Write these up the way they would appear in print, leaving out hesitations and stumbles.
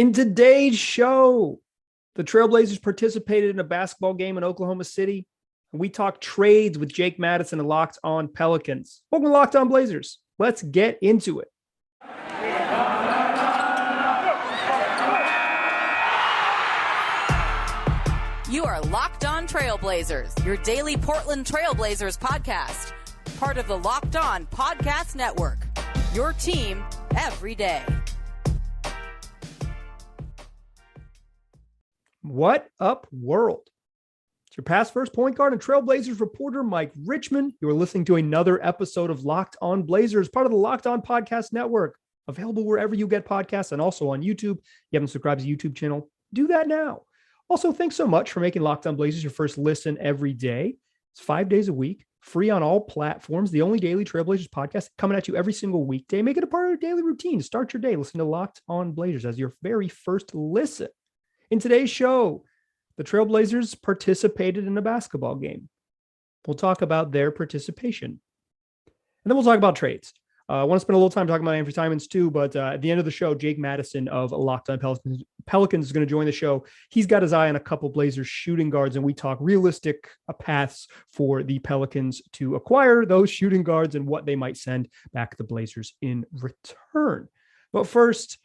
In today's show, the Trailblazers participated in a basketball game in Oklahoma City. And we talked trades with Jake Madison and Locked On Pelicans. Welcome to Locked On Blazers. Let's get into it. You are Locked On Trailblazers, your daily Portland Trailblazers podcast. Part of the Locked On Podcast Network. Your team every day. What up, world? It's your past first point guard and Trailblazers reporter, Mike Richmond. You are listening to another episode of Locked On Blazers, part of the Locked On Podcast Network, available wherever you get podcasts and also on YouTube. If you haven't subscribed to the YouTube channel, do that now. Also, thanks so much for making Locked On Blazers your first listen every day. It's 5 days a week, free on all platforms, the only daily Trailblazers podcast coming at you every single weekday. Make it a part of your daily routine to start your day. Listen to Locked On Blazers as your very first listen. In today's show, the Trailblazers participated in a basketball game. We'll talk about their participation. And then we'll talk about trades. I want to spend a little time talking about Anfernee Simons too, but at the end of the show, Jake Madison of Locked On Pelicans is going to join the show. He's got his eye on a couple Blazers shooting guards, and we talk realistic paths for the Pelicans to acquire those shooting guards and what they might send back the Blazers in return. But first,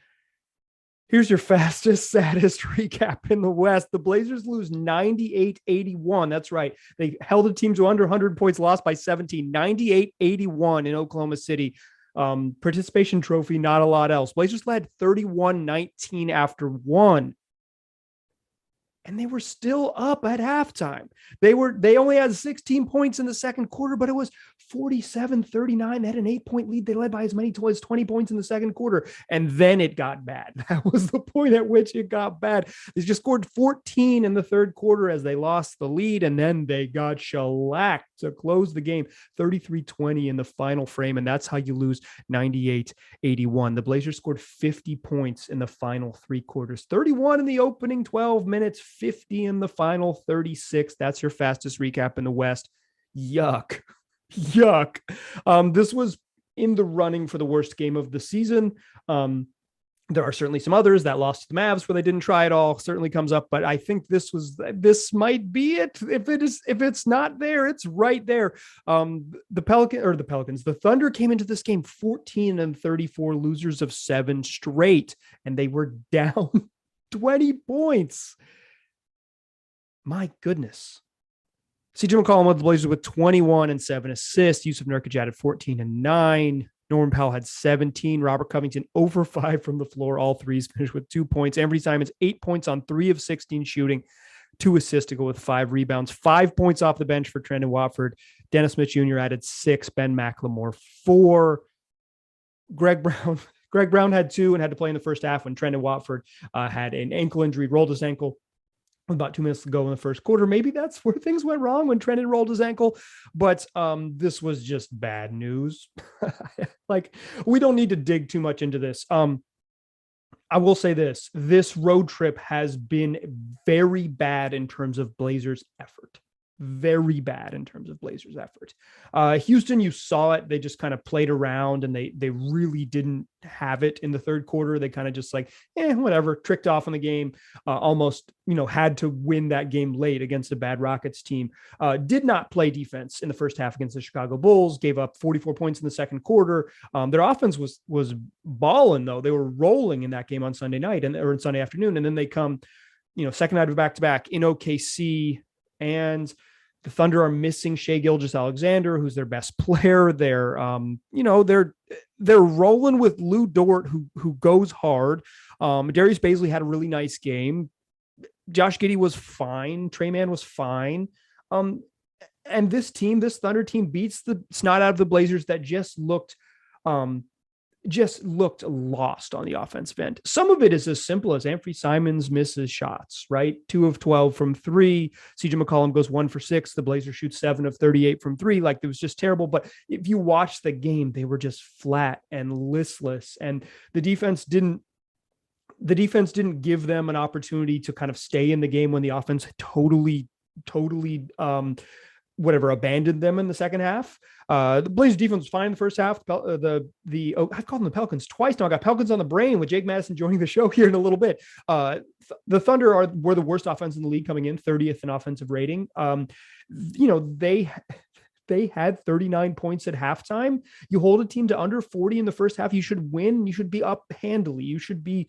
here's your fastest, saddest recap in the West. The Blazers lose 98-81. That's right. They held a team to under 100 points, lost by 17, 98-81 in Oklahoma City. Participation trophy, not a lot else. Blazers led 31-19 after one. And they were still up at halftime. They only had 16 points in the second quarter, but it was 47-39. They had an 8-point lead. They led by as many as 20 points in the second quarter. And then it got bad. That was the point at which it got bad. They just scored 14 in the third quarter as they lost the lead. And then they got shellacked to close the game, 33-20 in the final frame. And that's how you lose 98-81. The Blazers scored 50 points in the final three quarters, 31 in the opening 12 minutes, 50 in the final 36. That's your fastest recap in the West. Yuck. This was in the running for the worst game of the season. There are certainly some others. That loss to the Mavs where they didn't try at all certainly comes up, but I think this might be it. If it's not there, it's right there. The Thunder came into this game 14-34, losers of 7 straight, and they were down 20 points. My goodness. CJ McCollum led the Blazers with 21 and 7 assists. Yusuf Nurkic added 14 and 9. Norman Powell had 17. Robert Covington over 5 from the floor. All threes finished with 2 points. Anfernee Simons 8 points on 3 of 16 shooting, 2 assists to go with 5 rebounds. 5 points off the bench for Trendon Watford. Dennis Smith Jr. added 6. Ben McLemore 4. Greg Brown had 2 and had to play in the first half when Trendon Watford had an ankle injury, rolled his ankle about 2 minutes to go in the first quarter. Maybe that's where things went wrong when Trendon rolled his ankle, but this was just bad news. Like, we don't need to dig too much into this. I will say this road trip has been very bad in terms of Blazers effort. Very bad in terms of Blazers effort. Houston, you saw it. They just kind of played around and they really didn't have it in the third quarter. They kind of just whatever, tricked off in the game, almost, had to win that game late against a bad Rockets team. Did not play defense in the first half against the Chicago Bulls, gave up 44 points in the second quarter. Their offense was balling though. They were rolling in that game on Sunday night or on Sunday afternoon. And then they come, second night of back-to-back in OKC, and the Thunder are missing Shai Gilgeous-Alexander, who's their best player. They're rolling with Lou Dort, who goes hard. Darius Bazley had a really nice game. Josh Giddey was fine. Trey Mann was fine. And this Thunder team beats the snot out of the Blazers that just looked lost on the offensive end. Some of it is as simple as Anfernee Simons misses shots, right? 2 of 12 from 3. CJ McCollum goes 1 for 6. The Blazers shoot 7 of 38 from 3. Like, it was just terrible. But if you watch the game, they were just flat and listless. And the defense didn't give them an opportunity to kind of stay in the game when the offense totally abandoned them in the second half. The Blazers defense was fine in the first half. I've called them the Pelicans twice now. I got Pelicans on the brain with Jake Madison joining the show here in a little bit. The Thunder were the worst offense in the league coming in, 30th in offensive rating. They had 39 points at halftime. You hold a team to under 40 in the first half, you should win. You should be up handily. You should be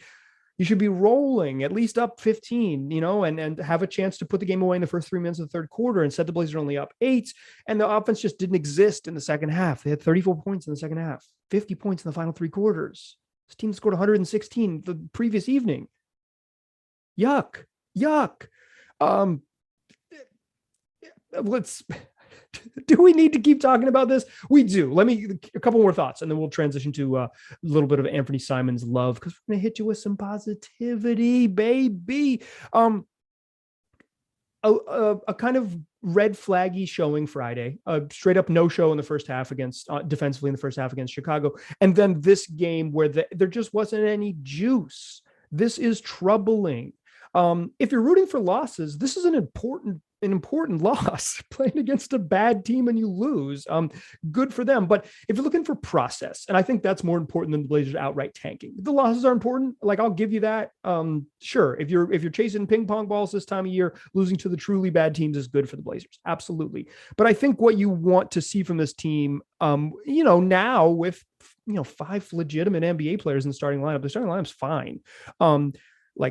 rolling at least up 15, and have a chance to put the game away in the first 3 minutes of the third quarter. Instead, the Blazers only up 8, and the offense just didn't exist in the second half. They had 34 points in the second half, 50 points in the final 3 quarters. This team scored 116 the previous evening. Yuck. Do we need to keep talking about this? We do. A couple more thoughts, and then we'll transition to a little bit of Anfernee Simons love, because we're going to hit you with some positivity, baby. A kind of red flaggy showing Friday, a straight up no show in the first half against defensively in the first half against Chicago. And then this game where there just wasn't any juice. This is troubling. If you're rooting for losses, this is an important loss. Playing against a bad team and you lose, good for them. But if you're looking for process, and I think that's more important than the Blazers outright tanking. The losses are important. I'll give you that. Sure. If you're chasing ping pong balls this time of year, losing to the truly bad teams is good for the Blazers. Absolutely. But I think what you want to see from this team, now with 5 legitimate NBA players in the starting lineup, the starting lineup's fine.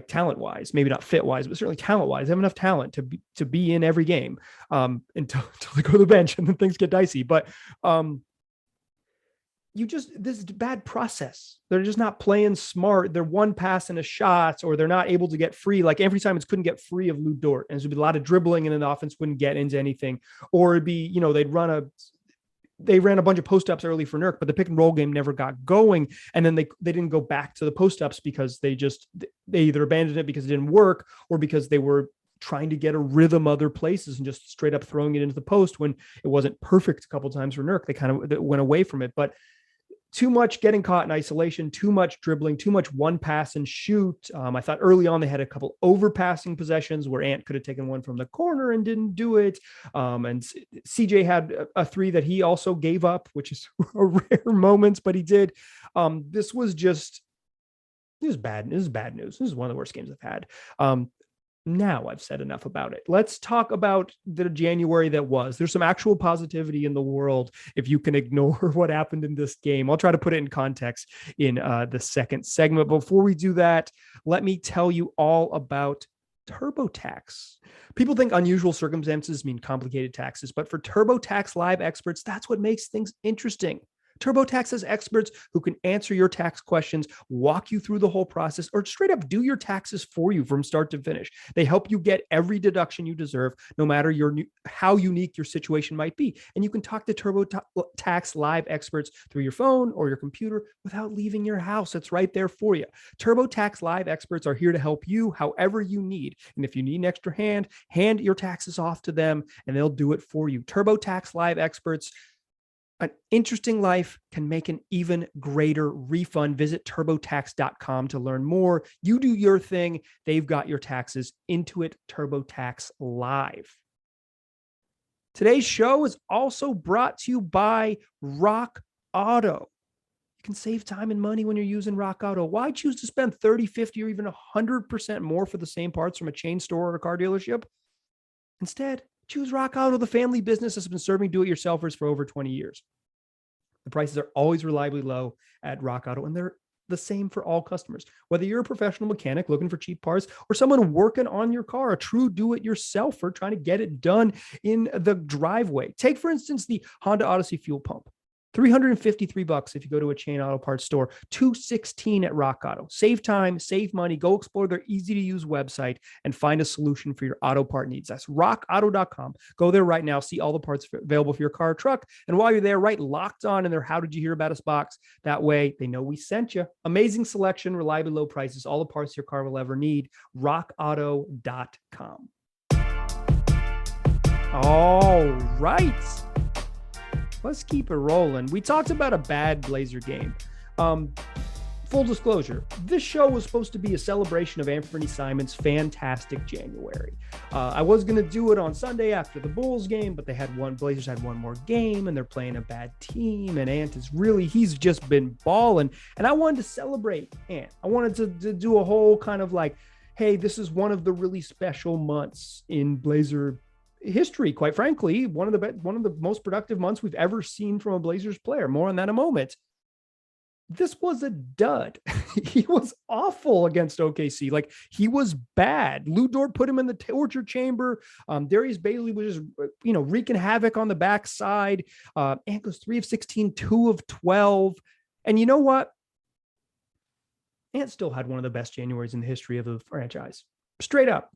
Talent-wise, maybe not fit-wise, but certainly talent-wise, they have enough talent to be in every game until they go to the bench and then things get dicey. But this bad process. They're just not playing smart. They're one pass and a shot, or they're not able to get free. Like Anfernee Simons couldn't get free of Lou Dort, and there'd be a lot of dribbling, and then the offense wouldn't get into anything. Or it'd be, they ran a bunch of post-ups early for Nurk, but the pick and roll game never got going. And then they didn't go back to the post-ups because they either abandoned it because it didn't work, or because they were trying to get a rhythm other places and just straight up throwing it into the post when it wasn't perfect a couple of times for Nurk. They kind of went away from it. But too much getting caught in isolation, too much dribbling, too much one pass and shoot. I thought early on they had a couple overpassing possessions where Ant could have taken one from the corner and didn't do it. And CJ had a 3 that he also gave up, which is a rare moment, but he did. This was bad. This is bad news. This is one of the worst games I've had. Now I've said enough about it. Let's talk about the January that was. There's some actual positivity in the world if you can ignore what happened in this game. I'll try to put it in context in the second segment. Before we do that, let me tell you all about TurboTax. People think unusual circumstances mean complicated taxes, but for TurboTax Live experts, that's what makes things interesting. TurboTax has experts who can answer your tax questions, walk you through the whole process, or straight up do your taxes for you from start to finish. They help you get every deduction you deserve, no matter how unique your situation might be. And you can talk to TurboTax Live experts through your phone or your computer without leaving your house. It's right there for you. TurboTax Live experts are here to help you however you need. And if you need an extra hand your taxes off to them and they'll do it for you. TurboTax Live experts. An interesting life can make an even greater refund. Visit TurboTax.com to learn more. You do your thing. They've got your taxes. Intuit TurboTax Live. Today's show is also brought to you by Rock Auto. You can save time and money when you're using Rock Auto. Why choose to spend 30, 50, or even 100% more for the same parts from a chain store or a car dealership? Instead, choose Rock Auto, the family business that's been serving do-it-yourselfers for over 20 years. The prices are always reliably low at Rock Auto, and they're the same for all customers. Whether you're a professional mechanic looking for cheap parts or someone working on your car, a true do-it-yourselfer trying to get it done in the driveway. Take, for instance, the Honda Odyssey fuel pump. $353 if you go to a chain auto parts store, $216 at Rock Auto. Save time, save money, go explore their easy-to-use website and find a solution for your auto part needs. That's rockauto.com. Go there right now, see all the parts available for your car or truck. And while you're there, write Locked On in their How Did You Hear About Us box. That way, they know we sent you. Amazing selection, reliably low prices, all the parts your car will ever need. rockauto.com. All right. Let's keep it rolling. We talked about a bad Blazer game. full disclosure, this show was supposed to be a celebration of Anfernee Simons' fantastic January. I was going to do it on Sunday after the Bulls game, but Blazers had one more game and they're playing a bad team. And Ant he's just been balling. And I wanted to celebrate Ant. I wanted to do a whole kind of like, hey, this is one of the really special months in Blazer history. Quite frankly, one of the most productive months we've ever seen from a Blazers player. More on that in a moment. This was a dud. He was awful against OKC. Like, he was bad. Lou Dort put him in the torture chamber. Darius Bailey was just, wreaking havoc on the backside. Ant goes 3 of 16, 2 of 12. And you know what? Ant still had one of the best Januaries in the history of the franchise. Straight up.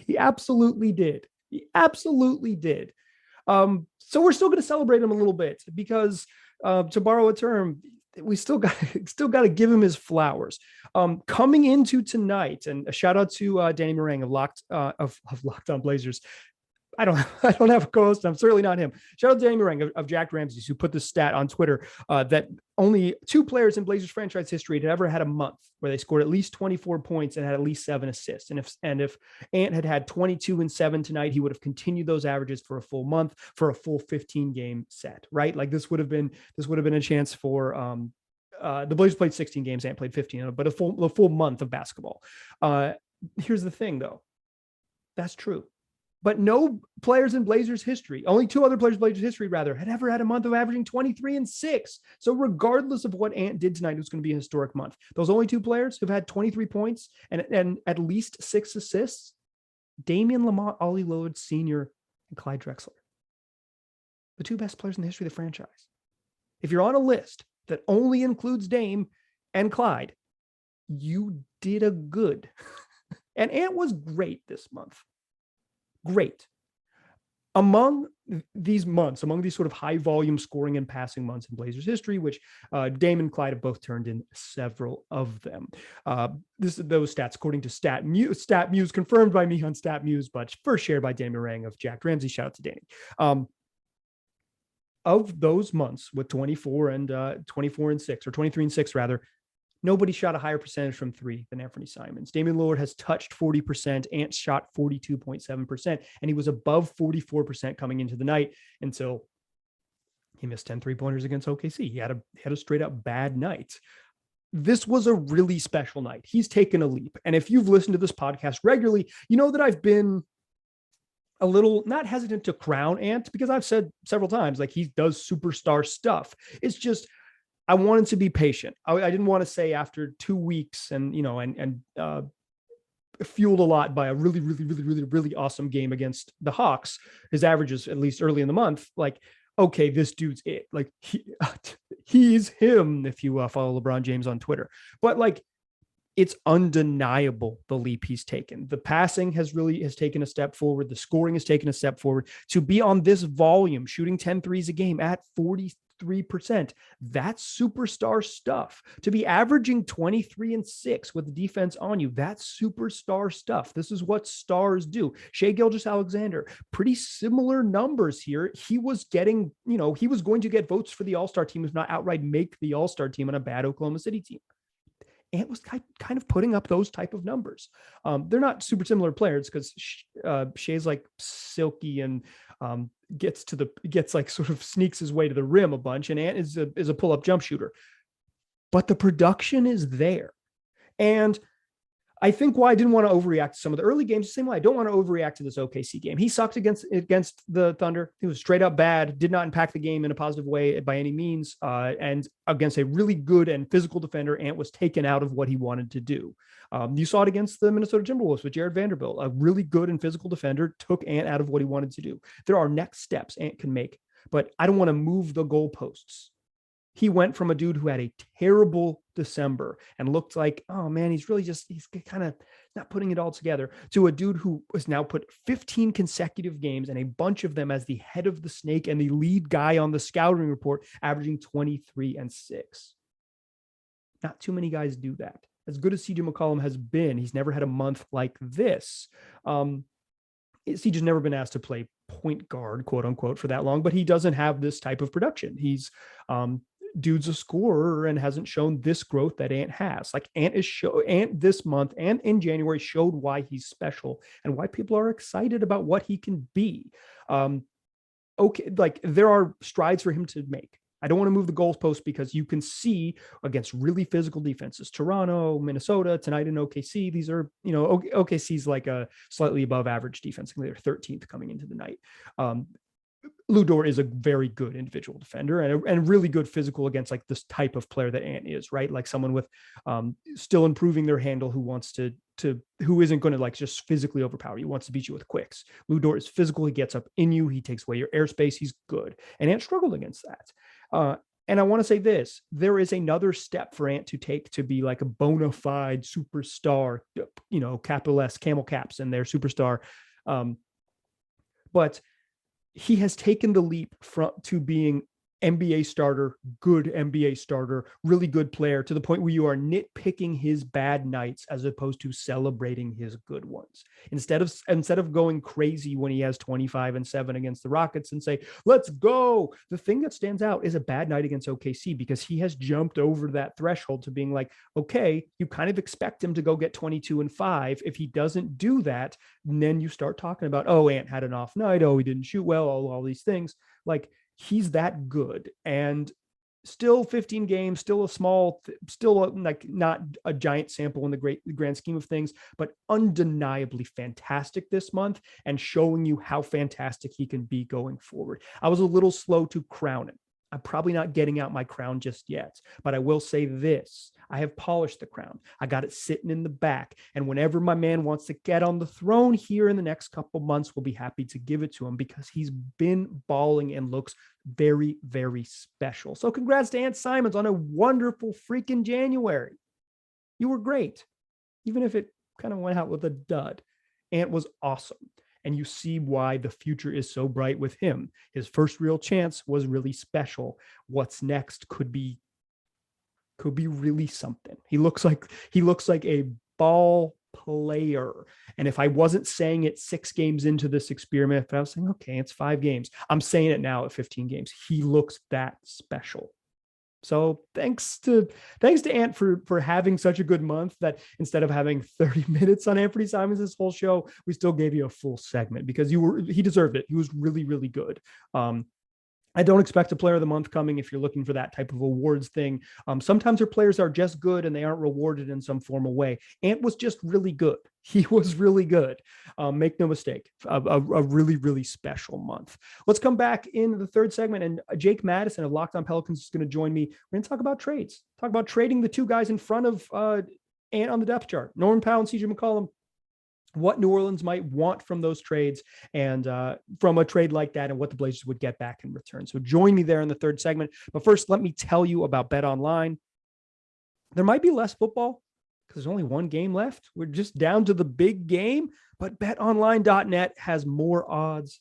He absolutely did. So we're still going to celebrate him a little bit because, to borrow a term, we still got to give him his flowers. Coming into tonight, and a shout out to Danny Meringue of Locked On Blazers. I don't have a co-host. I'm certainly not him. Shout out to Danny Meringue of Jack Ramsey's, who put this stat on Twitter that only 2 players in Blazers franchise history had ever had a month where they scored at least 24 points and had at least 7 assists. And if Ant had 22 and 7 tonight, he would have continued those averages for a full month, for a full 15 game set, right? Like, this would have been a chance for the Blazers played 16 games, Ant played 15, but a full month of basketball. Here's the thing though. That's true. But no players in Blazers history, only 2 other players in Blazers history, had ever had a month of averaging 23 and 6. So regardless of what Ant did tonight, it was going to be a historic month. Those only 2 players who've had 23 points and at least 6 assists, Damian Lamont, Ollie Lillard Sr., and Clyde Drexler. The 2 best players in the history of the franchise. If you're on a list that only includes Dame and Clyde, you did a good. And Ant was great this month. Great. Among these sort of high volume scoring and passing months in Blazers history, which Dame and Clyde have both turned in several of them. Those stats, according to StatMuse, confirmed by me on StatMuse, but first shared by Danny Meringue of Jack Ramsey. Shout out to Danny. Of those months with 24 and 6, or 23 and 6 rather, nobody shot a higher percentage from 3 than Anfernee Simons. Damian Lillard has touched 40%. Ant shot 42.7%, and he was above 44% coming into the night until he missed 10 3-pointers against OKC. He had a straight up bad night. This was a really special night. He's taken a leap. And if you've listened to this podcast regularly, you know that I've been a little not hesitant to crown Ant, because I've said several times, like, he does superstar stuff. It's just, I wanted to be patient. I didn't want to say after 2 weeks and fueled a lot by a really, really, really, really, really awesome game against the Hawks, his averages, at least early in the month, like, okay, this dude's it. Like, he's him, if you follow LeBron James on Twitter. But like, it's undeniable the leap he's taken. The passing has taken a step forward. The scoring has taken a step forward. To be on this volume, shooting 10 threes a game at 43%, that's superstar stuff. To be averaging 23 and 6 with the defense on you, that's superstar stuff. This is what stars do. Shai Gilgeous-Alexander, pretty similar numbers here. He was getting, he was going to get votes for the All-Star team, if not outright make the All-Star team on a bad Oklahoma City team. Ant was kind of putting up those type of numbers. They're not super similar players, because Shai's like silky and sneaks his way to the rim a bunch, and Ant is a pull-up jump shooter. But the production is there. And I think why I didn't want to overreact to some of the early games, the same way I don't want to overreact to this OKC game. He sucked against the Thunder. He was straight up bad, did not impact the game in a positive way by any means. And against a really good and physical defender, Ant was taken out of what he wanted to do. You saw it against the Minnesota Timberwolves with Jared Vanderbilt. A really good and physical defender took Ant out of what he wanted to do. There are next steps Ant can make, but I don't want to move the goalposts. He went from a dude who had a terrible December and looked like, oh man, he's kind of not putting it all together, to a dude who has now put 15 consecutive games, and a bunch of them as the head of the snake and the lead guy on the scouting report, averaging 23 and 6. Not too many guys do that. As good as CJ McCollum has been, he's never had a month like this. CJ's never been asked to play point guard, quote unquote, for that long, but he doesn't have this type of production. He's dude's a scorer and hasn't shown this growth that Ant has. Like Ant this month and in January showed why he's special and why people are excited about what he can be. Okay, like there are strides for him to make. I don't want to move the goalpost because you can see against really physical defenses, Toronto, Minnesota, tonight in OKC. These are, OKC's like a slightly above average defense. They're 13th coming into the night. Lu Dort is a very good individual defender and really good physical against like this type of player that Ant is, right? Like someone with still improving their handle who wants who isn't going to like just physically overpower you, wants to beat you with quicks. Lu Dort is physical. He gets up in you. He takes away your airspace. He's good. And Ant struggled against that. And I want to say this, there is another step for Ant to take to be like a bona fide superstar, capital S, camel caps and their superstar. But he has taken the leap to being NBA starter, good NBA starter, really good player, to the point where you are nitpicking his bad nights as opposed to celebrating his good ones. Instead of going crazy when he has 25-7 against the Rockets and say, let's go. The thing that stands out is a bad night against OKC, because he has jumped over that threshold to being like, okay, you kind of expect him to go get 22 and 5. If he doesn't do that, then you start talking about, oh, Ant had an off night. Oh, he didn't shoot well. All these things. Like, he's that good, and still 15 games, still a small, like not a giant sample in the grand scheme of things, but undeniably fantastic this month and showing you how fantastic he can be going forward. I was a little slow to crown him. I'm probably not getting out my crown just yet, but I will say this. I have polished the crown. I got it sitting in the back. And whenever my man wants to get on the throne here in the next couple months, we'll be happy to give it to him, because he's been balling and looks very, very special. So congrats to Anfernee Simons on a wonderful freaking January. You were great. Even if it kind of went out with a dud, Ant was awesome. And you see why the future is so bright with him. His first real chance was really special. What's next could be really something. He looks like a ball player. And if I wasn't saying it 6 games into this experiment, if I was saying, okay, it's 5 games, I'm saying it now at 15 games. He looks that special. So thanks to Ant for having such a good month that instead of having 30 minutes on Anfernee Simons this whole show, we still gave you a full segment, because he deserved it. He was really, really good. I don't expect a player of the month coming if you're looking for that type of awards thing. Sometimes our players are just good and they aren't rewarded in some formal way. Ant was just really good. He was really good. Make no mistake, a really, really special month. Let's come back in the third segment, and Jake Madison of Locked On Pelicans is going to join me. We're going to talk about trades, talk about trading the 2 guys in front of Ant on the depth chart, Norman Powell and CJ McCollum, what New Orleans might want from those trades, and from a trade like that, and what the Blazers would get back in return. So join me there in the third segment. But first, let me tell you about BetOnline. There might be less football because there's only 1 game left. We're just down to the big game, but betonline.net has more odds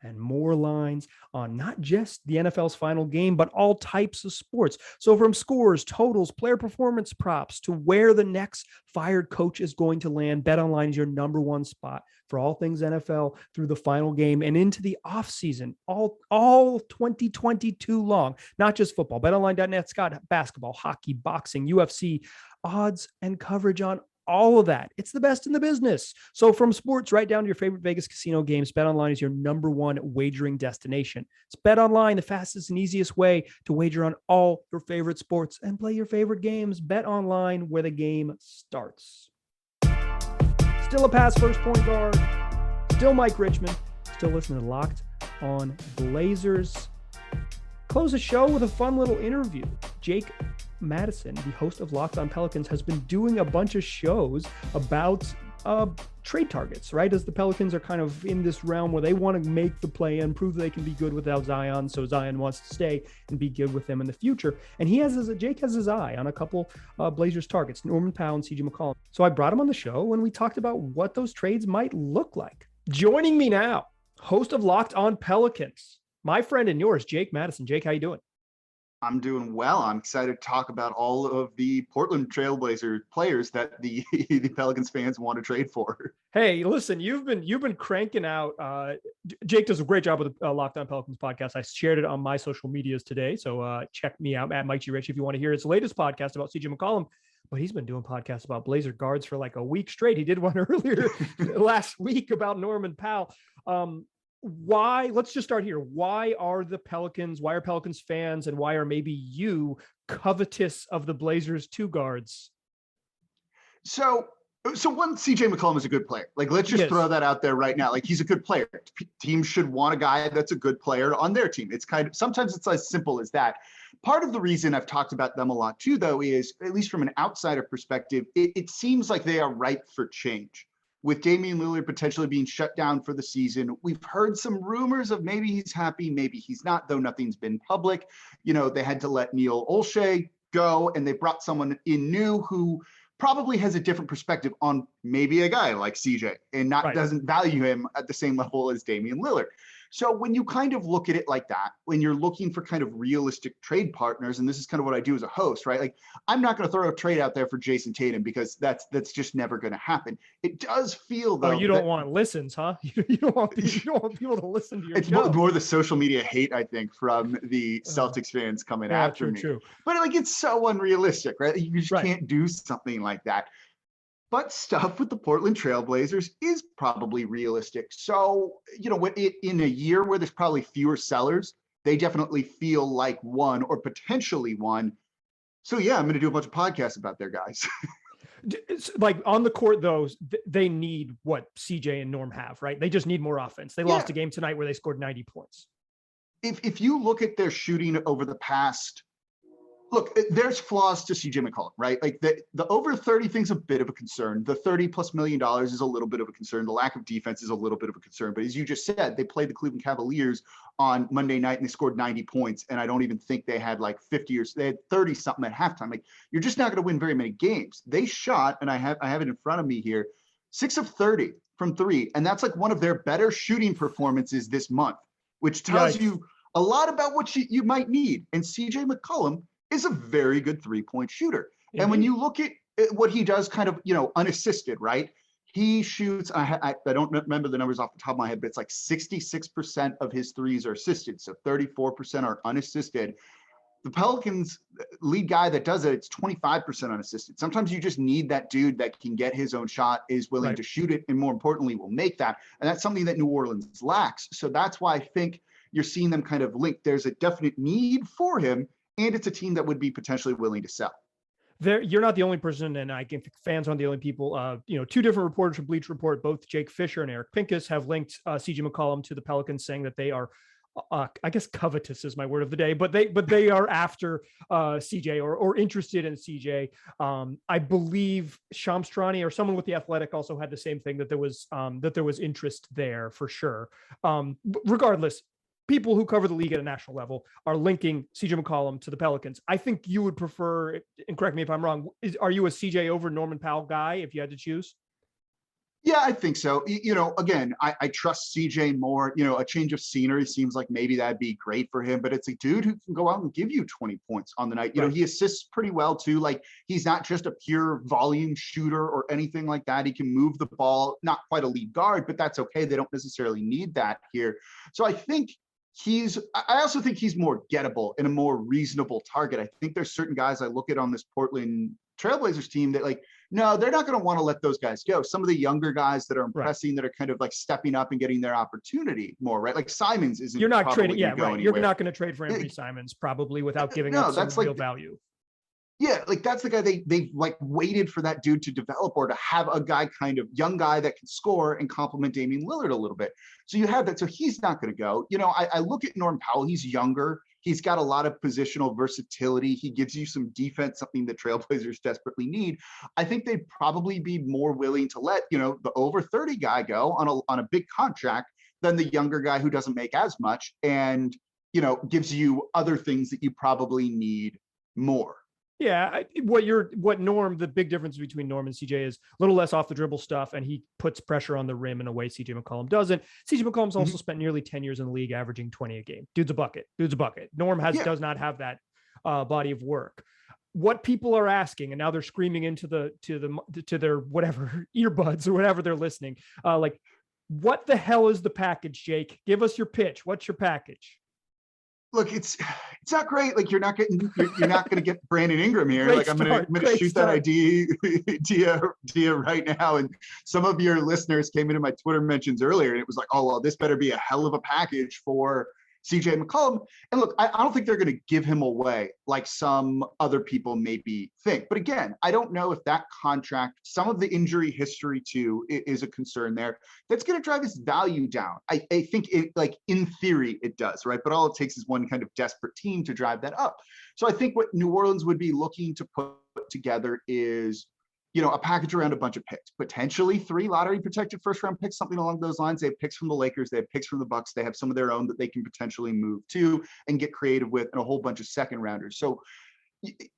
and more lines on not just the NFL's final game, but all types of sports. So from scores, totals, player performance props, to where the next fired coach is going to land, BetOnline is your number 1 spot for all things NFL through the final game and into the offseason, all 2022 long, not just football. BetOnline.net's got basketball, hockey, boxing, UFC, odds and coverage on all of that. It's the best in the business. So from sports right down to your favorite Vegas casino games, BetOnline is your number 1 wagering destination. It's BetOnline, the fastest and easiest way to wager on all your favorite sports and play your favorite games. BetOnline, where the game starts. Still a pass first point guard. Still Mike Richmond. Still listening to Locked On Blazers. Close the show with a fun little interview. Jake Madison, the host of Locked On Pelicans, has been doing a bunch of shows about trade targets, right? As the Pelicans are kind of in this realm where they want to make the play and prove they can be good without Zion. So Zion wants to stay and be good with them in the future. And Jake has his eye on a couple Blazers targets, Norman Powell and CJ McCollum. So I brought him on the show and we talked about what those trades might look like. Joining me now, host of Locked On Pelicans, my friend and yours, Jake Madison. Jake, how you doing? I'm doing well. I'm excited to talk about all of the Portland Trailblazer players that the Pelicans fans want to trade for. Hey, listen, you've been cranking out. Jake does a great job with the Locked On Pelicans podcast. I shared it on my social medias today, so check me out at Mike G. Rich if you want to hear his latest podcast about CJ McCollum. But he's been doing podcasts about Blazer guards for like a week straight. He did one earlier last week about Norman Powell. Why? Let's just start here. Why are Pelicans fans, and why are maybe you covetous of the Blazers two guards? So one, CJ McCollum is a good player. Like, let's just throw that out there right now. Like, he's a good player. Teams should want a guy that's a good player on their team. It's sometimes it's as simple as that. Part of the reason I've talked about them a lot too, though, is at least from an outsider perspective, it seems like they are ripe for change. With Damian Lillard potentially being shut down for the season, we've heard some rumors of maybe he's happy, maybe he's not, though nothing's been public. They had to let Neil Olshey go, and they brought someone in new who probably has a different perspective on maybe a guy like CJ and doesn't value him at the same level as Damian Lillard. So when you kind of look at it like that, when you're looking for kind of realistic trade partners, and this is kind of what I do as a host, right? Like, I'm not going to throw a trade out there for Jason Tatum because that's just never going to happen. It does feel though. Oh, you don't want listens, huh? You don't want people to listen to your it's show. More the social media hate, I think, from the Celtics fans coming after me. True. But like, it's so unrealistic, right? You just can't do something like that. But stuff with the Portland Trailblazers is probably realistic. So, in a year where there's probably fewer sellers, they definitely feel like one or potentially one. So, yeah, I'm going to do a bunch of podcasts about their guys. It's like on the court, though, they need what CJ and Norm have, right? They just need more offense. They lost a game tonight where they scored 90 points. If you look at their shooting over the past, look, there's flaws to CJ McCollum, right? Like the over 30 thing's a bit of a concern. The $30+ million is a little bit of a concern. The lack of defense is a little bit of a concern. But as you just said, they played the Cleveland Cavaliers on Monday night and they scored 90 points. And I don't even think they had like 50 or they had 30 something at halftime. Like, you're just not going to win very many games. They shot, and I have it in front of me here, 6 of 30 from three. And that's like one of their better shooting performances this month, which tells you a lot about what you might need. And CJ McCollum is a very good three-point shooter. Mm-hmm. And when you look at what he does kind of, unassisted, right? He shoots, I don't remember the numbers off the top of my head, but it's like 66% of his threes are assisted. So 34% are unassisted. The Pelicans lead guy that does it, it's 25% unassisted. Sometimes you just need that dude that can get his own shot, is willing to shoot it, and more importantly, will make that. And that's something that New Orleans lacks. So that's why I think you're seeing them kind of linked. There's a definite need for him, and it's a team that would be potentially willing to sell. You're not the only person, and I think fans aren't the only people. Two different reporters from Bleach Report, both Jake Fisher and Eric Pincus, have linked CJ McCollum to the Pelicans, saying that they are, I guess covetous is my word of the day, but they are after CJ or interested in CJ. I believe Shamstrani or someone with The Athletic also had the same thing, that there was interest there for sure. Regardless, people who cover the league at a national level are linking CJ McCollum to the Pelicans. I think you would prefer, and correct me if I'm wrong, are you a CJ over Norman Powell guy if you had to choose? Yeah, I think so. Again, I trust CJ more. A change of scenery seems like maybe that'd be great for him, but it's a dude who can go out and give you 20 points on the night. He assists pretty well too. Like, he's not just a pure volume shooter or anything like that. He can move the ball, not quite a lead guard, but that's okay. They don't necessarily need that here. So I think I also think he's more gettable and a more reasonable target. I think there's certain guys I look at on this Portland Trailblazers team that, like, no, they're not going to want to let those guys go. Some of the younger guys that are impressing, that are kind of like stepping up and getting their opportunity more, right? Like Simons isn't. You're not trading. Yeah, right. You're not going to trade for Anfernee Simons probably without giving up some real value. Yeah, like that's the guy they like waited for that dude to develop, or to have a guy, kind of young guy that can score and complement Damian Lillard a little bit. So you have that. So he's not going to go. I look at Norm Powell. He's younger. He's got a lot of positional versatility. He gives you some defense, something the Trailblazers desperately need. I think they'd probably be more willing to let, the over 30 guy go on a big contract than the younger guy who doesn't make as much and, gives you other things that you probably need more. Yeah, the big difference between Norm and CJ is a little less off the dribble stuff, and he puts pressure on the rim in a way CJ McCollum doesn't. CJ McCollum's also spent nearly 10 years in the league, averaging 20 a game. Dude's a bucket. Norm does not have that body of work. What people are asking, and now they're screaming into to their whatever earbuds or whatever they're listening. Like, what the hell is the package, Jake? Give us your pitch. What's your package? Look, it's not great. Like you're not going to get Brandon Ingram here. Great like I'm going to shoot start. that idea right now. And some of your listeners came into my Twitter mentions earlier, and it was like, oh well, this better be a hell of a package for CJ McCollum. And look, I don't think they're going to give him away like some other people maybe think. But again, I don't know if that contract, some of the injury history too, is a concern there. That's going to drive his value down. I think it, like in theory, it does, right? But all it takes is one kind of desperate team to drive that up. So I think what New Orleans would be looking to put together is, a package around a bunch of picks, potentially 3 lottery protected first round picks, something along those lines. They have picks from the Lakers. They have picks from the Bucks. They have some of their own that they can potentially move to and get creative with, and a whole bunch of second rounders. So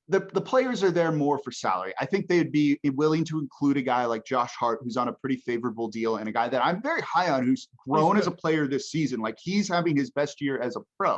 the players are there more for salary. I think they'd be willing to include a guy like Josh Hart, who's on a pretty favorable deal, and a guy that I'm very high on, who's grown as a player this season. Like he's having his best year as a pro.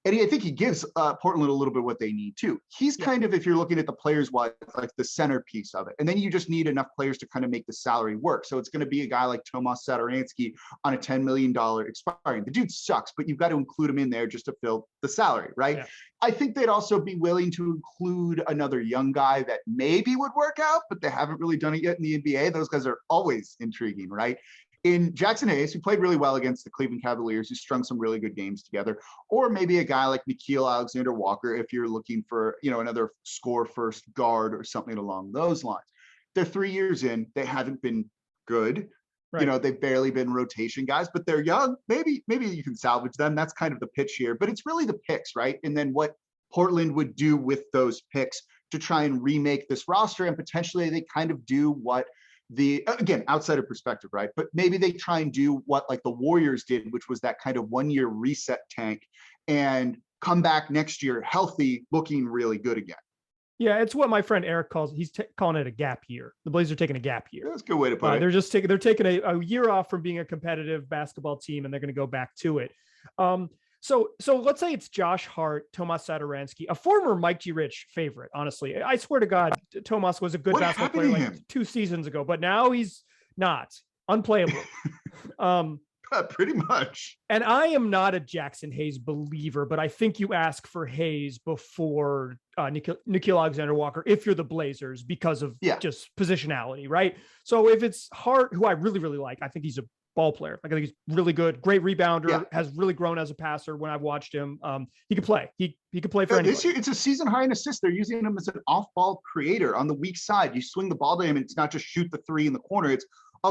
And I think he gives Portland a little bit what they need too. He's kind of, if you're looking at the players wise, like the centerpiece of it. And then you just need enough players to kind of make the salary work. So it's going to be a guy like Tomas Satoransky on a $10 million expiring. The dude sucks, but you've got to include him in there just to fill the salary, right? Yeah. I think they'd also be willing to include another young guy that maybe would work out, but they haven't really done it yet in the NBA. Those guys are always intriguing, right? In Jackson Hayes, who played really well against the Cleveland Cavaliers, who strung some really good games together, or maybe a guy like Nickeil Alexander-Walker, if you're looking for, another score first guard or something along those lines. They're 3 years in, they haven't been good. Right. They've barely been rotation guys, but they're young. Maybe you can salvage them. That's kind of the pitch here, but it's really the picks, right? And then what Portland would do with those picks to try and remake this roster, and potentially they kind of do what again, outsider perspective, right? But maybe they try and do what like the Warriors did, which was that kind of 1 year reset tank, and come back next year healthy, looking really good again. Yeah, it's what my friend Eric calls, he's calling it a gap year. The Blazers are taking a gap year. That's a good way to put it. They're taking a year off from being a competitive basketball team, and they're going to go back to it. So let's say it's Josh Hart, Tomas Satoransky, a former Mike G. Rich favorite, honestly. I swear to God, Tomas was a good basketball player like 2 seasons ago, but now he's not. Unplayable. Pretty much. And I am not a Jackson Hayes believer, but I think you ask for Hayes before Nickeil Alexander-Walker if you're the Blazers because of just positionality, right? So if it's Hart, who I really, really like, I think he's a ball player. Like I think he's really good, great rebounder, has really grown as a passer when I've watched him. He could play. He could play for anybody. This year, it's a season high in assists. They're using him as an off-ball creator on the weak side. You swing the ball to him, and it's not just shoot the 3 in the corner. It's,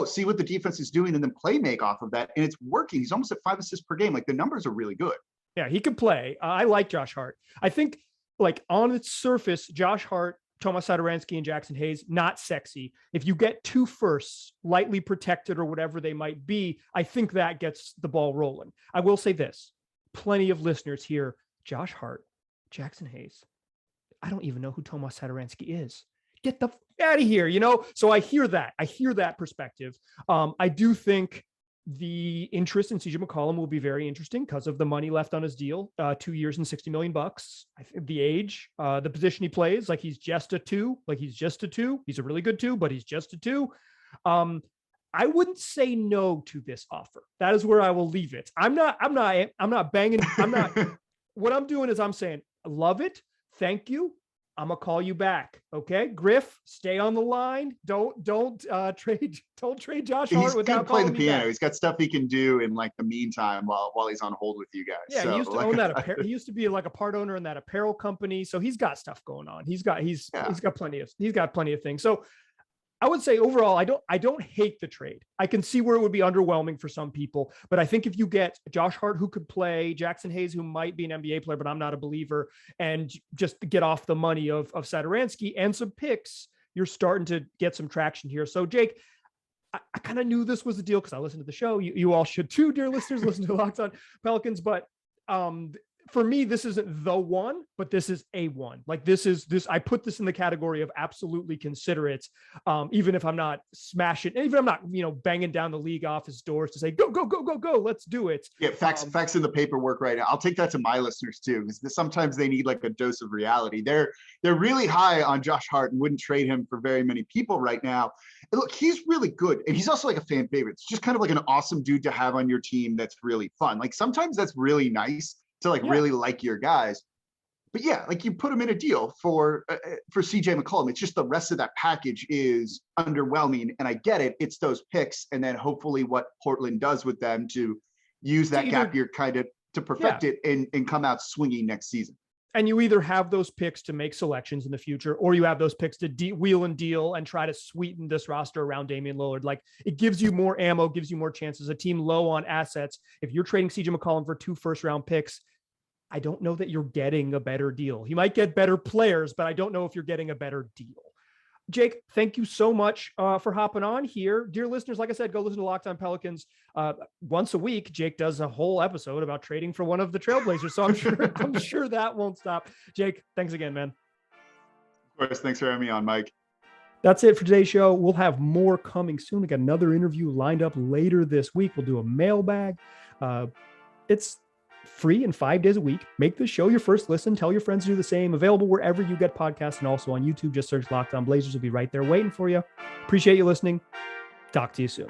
see what the defense is doing and then play make off of that. And it's working. He's almost at 5 assists per game. Like the numbers are really good. Yeah, he could play. I like Josh Hart. I think like on its surface, Josh Hart, Tomas Satoransky, and Jackson Hayes, not sexy. If you get 2 firsts, lightly protected or whatever they might be, I think that gets the ball rolling. I will say this, plenty of listeners here, Josh Hart, Jackson Hayes. I don't even know who Tomas Satoransky is. Get the out of here, So I hear that perspective. I do think the interest in CJ McCollum will be very interesting because of the money left on his deal, 2 years and $60 million. I think the age, the position he plays, like he's just a 2. He's a really good 2, but he's just a 2. I wouldn't say no to this offer. That is where I will leave it. I'm not banging. What I'm doing is I'm saying, love it. Thank you. I'm gonna call you back. Okay, Griff, stay on the line. Don't trade Josh Hart without calling me back. He's good playing the piano. He's got stuff he can do in like the meantime while he's on hold with you guys. Yeah, he used to own that. He used to be like a part owner in that apparel company, so he's got stuff going on. He's got plenty of things. So I would say overall, I don't hate the trade. I can see where it would be underwhelming for some people, but I think if you get Josh Hart, who could play, Jackson Hayes, who might be an NBA player, but I'm not a believer, and just get off the money of Satoransky and some picks, you're starting to get some traction here. So Jake, I kind of knew this was the deal because I listened to the show. You all should too, dear listeners, listen to Locked On Pelicans, but for me, this isn't the one, but this is a one. Like this, I put this in the category of absolutely consider it. Even if I'm not smashing, even if I'm not, banging down the league office doors to say, go, let's do it. Yeah. Facts in the paperwork right now. I'll take that to my listeners too, because sometimes they need like a dose of reality. They're really high on Josh Hart and wouldn't trade him for very many people right now. And look, he's really good. And he's also like a fan favorite. It's just kind of like an awesome dude to have on your team. That's really fun. Like sometimes that's really nice to really like your guys. But yeah, like you put him in a deal for CJ McCollum. It's just the rest of that package is underwhelming. And I get it. It's those picks. And then hopefully what Portland does with them to use that gap year kind of to perfect it and come out swinging next season. And you either have those picks to make selections in the future, or you have those picks to wheel and deal and try to sweeten this roster around Damian Lillard. Like it gives you more ammo, gives you more chances. A team low on assets. If you're trading CJ McCollum for 2 first-round picks, I don't know that you're getting a better deal. You might get better players, but I don't know if you're getting a better deal. Jake, thank you so much for hopping on here. Dear listeners, like I said, go listen to Locked On Pelicans once a week. Jake does a whole episode about trading for one of the Trailblazers, so I'm sure that won't stop. Jake, thanks again, man. Of course, thanks for having me on, Mike. That's it for today's show. We'll have more coming soon. We got another interview lined up later this week. We'll do a mailbag. It's free and 5 days a week. Make this show your first listen. Tell your friends to do the same. Available wherever you get podcasts and also on YouTube. Just search Locked On Blazers. We'll be right there waiting for you. Appreciate you listening. Talk to you soon.